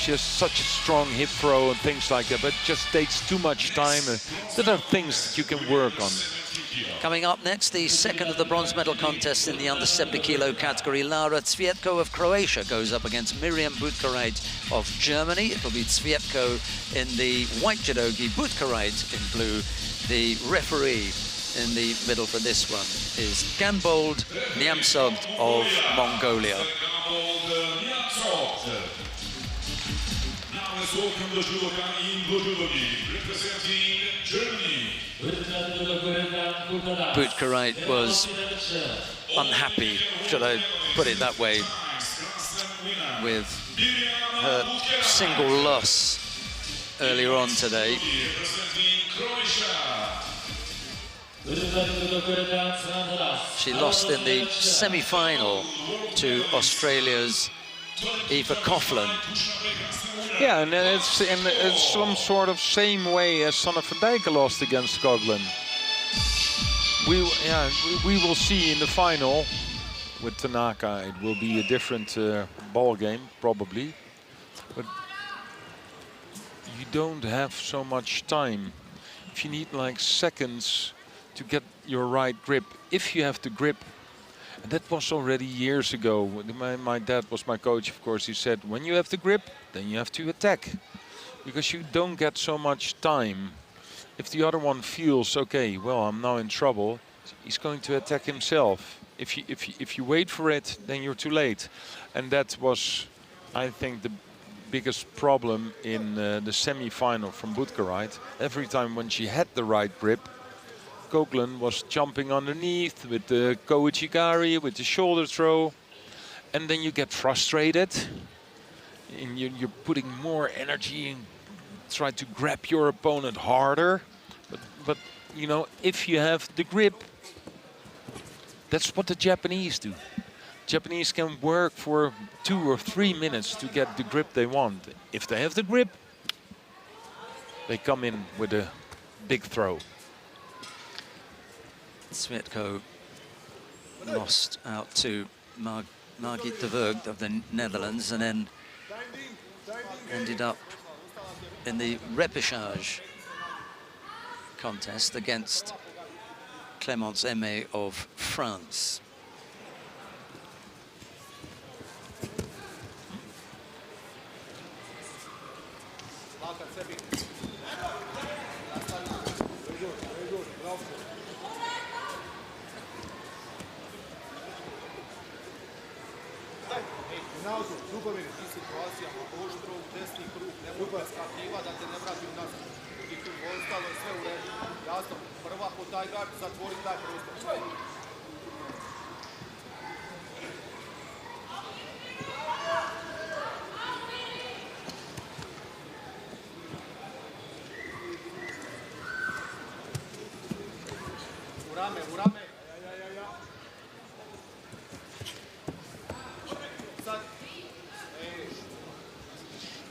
She has such a strong hip throw and things like that, but it just takes too much time. There are things that you can work on. Coming up next, the second of the bronze medal contests in the under 70 kilo category. Lara CVJETKO of Croatia goes up against Miriam BUTKEREIT of Germany. It'll be CVJETKO in the white judogi, BUTKEREIT in blue. The referee in the middle for this one is Ganbold Nyamsogt of Mongolia. BUTKEREIT was unhappy, should I put it that way, with her single loss earlier on today. She lost in the semi-final to Australia's Eva Coughlin. Yeah, and it's in some sort of same way as Sanne van Dijken lost against Coughlin. We will see in the final with Tanaka. It will be a different ball game, probably. But you don't have so much time. If you need like seconds to get your right grip, if you have the grip. And that was already years ago. My dad was my coach, of course. He said, when you have the grip, then you have to attack. Because you don't get so much time. If the other one feels, okay, well, I'm now in trouble, he's going to attack himself. If you wait for it, then you're too late. And that was, I think, the biggest problem in the semi-final from BUTKEREIT. Every time when she had the right grip, Coughlin was jumping underneath with the Kouchigari, with the shoulder throw. And then you get frustrated. And you're putting more energy and try to grab your opponent harder. But you know, if you have the grip, that's what the Japanese do. Japanese can work for 2 or 3 minutes to get the grip they want. If they have the grip, they come in with a big throw. CVJETKO lost out to Margit de Voogd of the Netherlands and then ended up in the repechage contest against Clémence Aimé of France.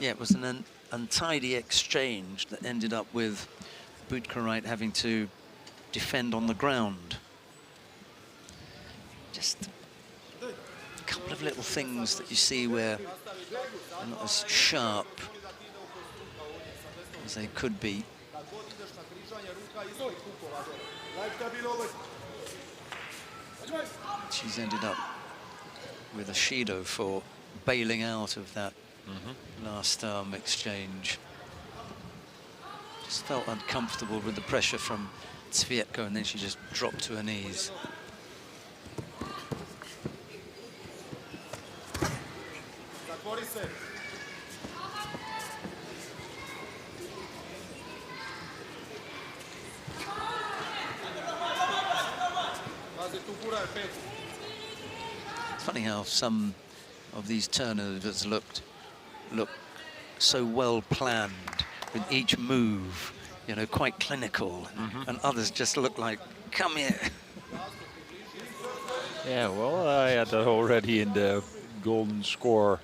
Yeah, it was an untidy exchange that ended up with BUTKEREIT having to defend on the ground. Just a couple of little things that you see where they're not as sharp as they could be. She's ended up with a Shido for bailing out of that last arm exchange. Just felt uncomfortable with the pressure from CVJETKO, and then she just dropped to her knees. It's funny how some of these turnovers look so well planned with each move, you know, quite clinical, and others just look like, come here. Yeah, well, I had that already in the golden score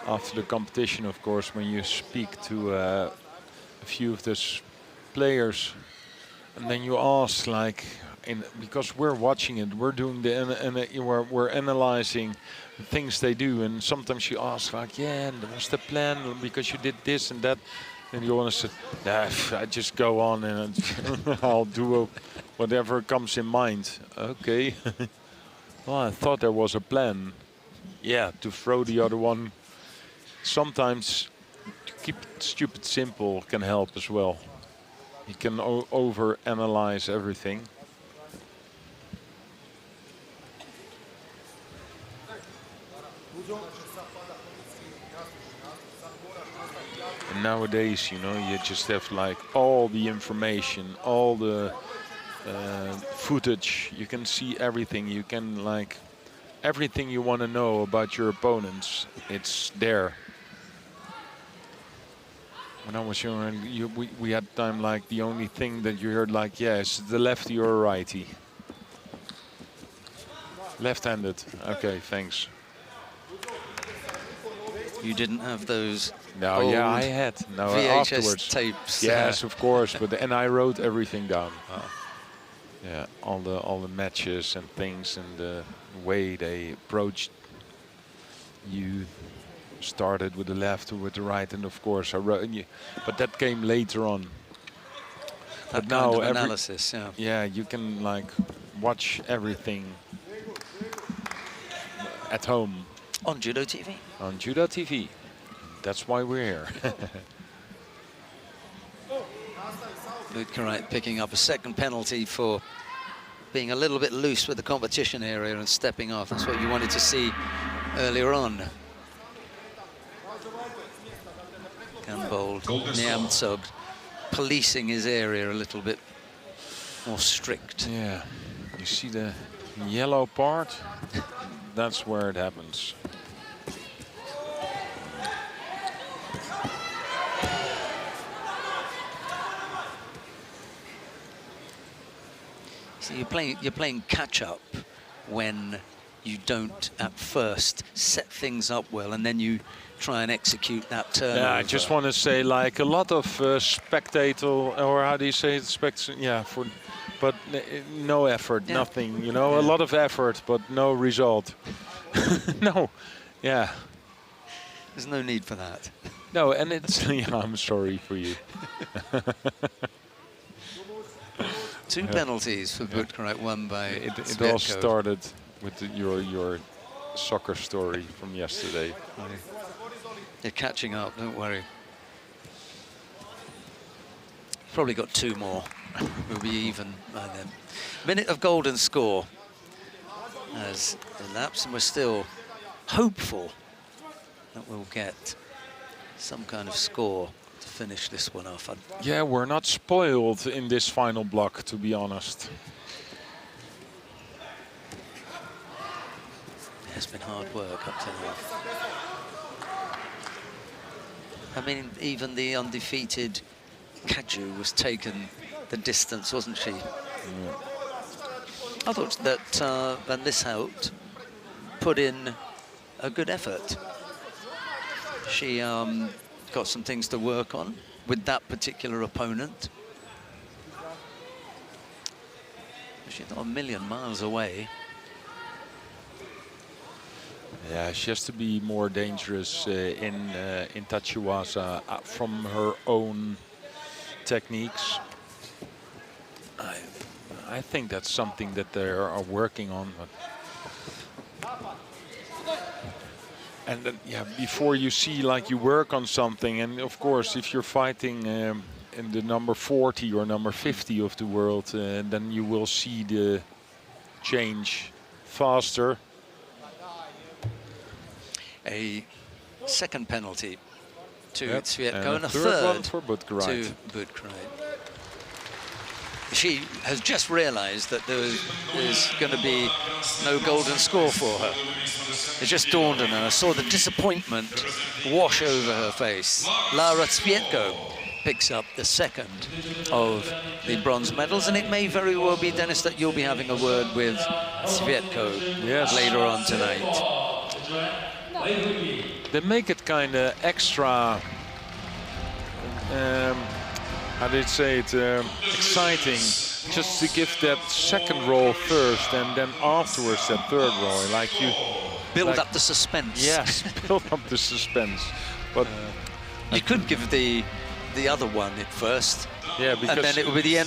after the competition, of course, when you speak to a few of those players, and then you ask, like, because we're watching it, we're doing we're analyzing the things they do, and sometimes she asks like, yeah, and what's the plan because you did this and that, and you want to say, nah, I just go on and I'll do whatever comes in mind. Okay. Well, I thought there was a plan. Yeah, to throw the other one. Sometimes to keep it stupid simple can help as well. You can over-analyze everything. And nowadays, you know, you just have like all the information, all the footage. You can see everything. You can like everything you want to know about your opponents. It's there. When I was younger, we had time like the only thing that you heard like, yeah, is the lefty or a righty? Left-handed. Okay, thanks. You didn't have those. No, yeah, I had. No, VHS afterwards. tapes. Yes, of course. But and I wrote everything down. Yeah, all the matches and things and the way they approached you. Started with the left or with the right, and of course I wrote. But that came later on. That kind of analysis, yeah. Yeah, you can like watch everything at home. On Judo TV? On Judo TV. That's why we're here. BUTKEREIT picking up a second penalty for being a little bit loose with the competition area and stepping off. That's what you wanted to see earlier on. Bold Niamtsog policing his area a little bit more strict. Yeah, you see the yellow part? That's where it happens. So you're playing catch up when you don't at first set things up well, and then you try and execute that turn. Yeah, I just want to say, like a lot of spectator, or how do you say it? Yeah, but no effort, yeah. Nothing. You know, yeah. A lot of effort, but no result. No, yeah. There's no need for that. No, and it's. Yeah, I'm sorry for you. Two penalties for BUTKEREIT, one by it all started with your soccer story from yesterday. You're catching up, don't worry. Probably got two more. We'll be even by then. Minute of golden score has elapsed, and we're still hopeful that we'll get some kind of score to finish this one off. Yeah, we're not spoiled in this final block, to be honest. It's been hard work up to now. I mean, even the undefeated Kaju was taken the distance, wasn't she? Yeah. I thought that Van Lieshout put in a good effort. She got some things to work on with that particular opponent. She's not a million miles away. Yeah, she has to be more dangerous in Tachiwaza from her own techniques. I think that's something that they are working on. And then, yeah, before you see like you work on something, and of course, if you're fighting in the number 40 or number 50 of the world, then you will see the change faster. A second penalty to CVJETKO, and a third one third for BUTKEREIT. to BUTKEREIT. She has just realized that there's going to be no golden score for her. It just dawned on her. I saw the disappointment wash over her face. Lara CVJETKO picks up the second of the bronze medals, and it may very well be, Dennis, that you'll be having a word with CVJETKO later on tonight. They make it kind of extra, how did you say it, exciting just to give that second roll first and then afterwards that third roll. Like you build up the suspense. Yes, build up the suspense. But you could give the other one at first. yeah, because and then it would be the end.